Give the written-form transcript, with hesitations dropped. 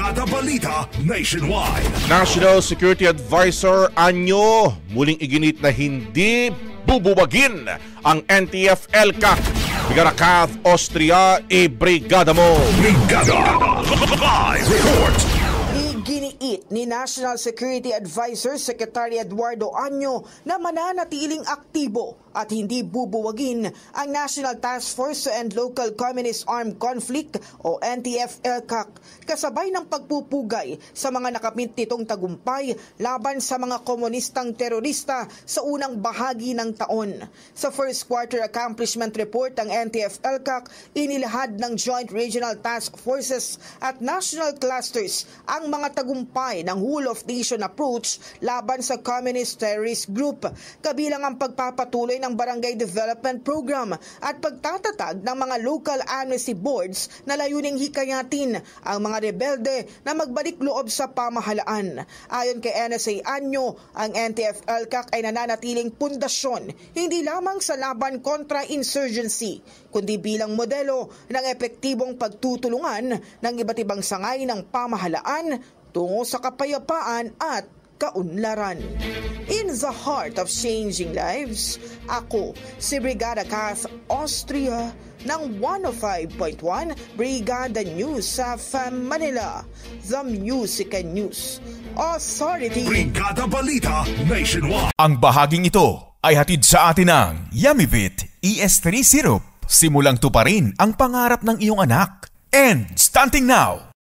Brigada Balita Nationwide. National Security Advisor Anyo muling iginit na hindi bubuwagin ang NTF-ELCAC. Brigada Cath Austria, i-brigada mo. Brigada Live Report. Iginiit ni National Security Advisor Secretary Eduardo Anyo na mananatiling aktibo at hindi bubuwagin ang National Task Force to End Local Communist Armed Conflict o NTF-ELCAC kasabay ng pagpupugay sa mga nakamit nitong tagumpay laban sa mga komunistang terorista sa unang bahagi ng taon. Sa first quarter accomplishment report ng NTF-ELCAC, inilahad ng Joint Regional Task Forces at National Clusters ang mga tagumpay ng Whole of Nation approach laban sa Communist Terrorist Group, kabilang ang pagpapatuloy ng Barangay Development Program at pagtatatag ng mga local amnesty boards na layuning hikayatin ang mga rebelde na magbalik loob sa pamahalaan. Ayon kay NSA Anyo, ang NTF-ELCAC ay nananatiling pundasyon hindi lamang sa laban kontra insurgency, kundi bilang modelo ng epektibong pagtutulungan ng iba't ibang sangay ng pamahalaan tungo sa kapayapaan at kaunlaran. In the heart of changing lives, ako si Brigada Cath Austria ng 105.1 Brigada News sa Manila, the Music and News Authority. Brigada Balita Nationwide. Ang bahaging ito ay hatid sa atin ng Yamivit ES3 Syrup. Simulang tuparin ang pangarap ng iyong anak. And starting now,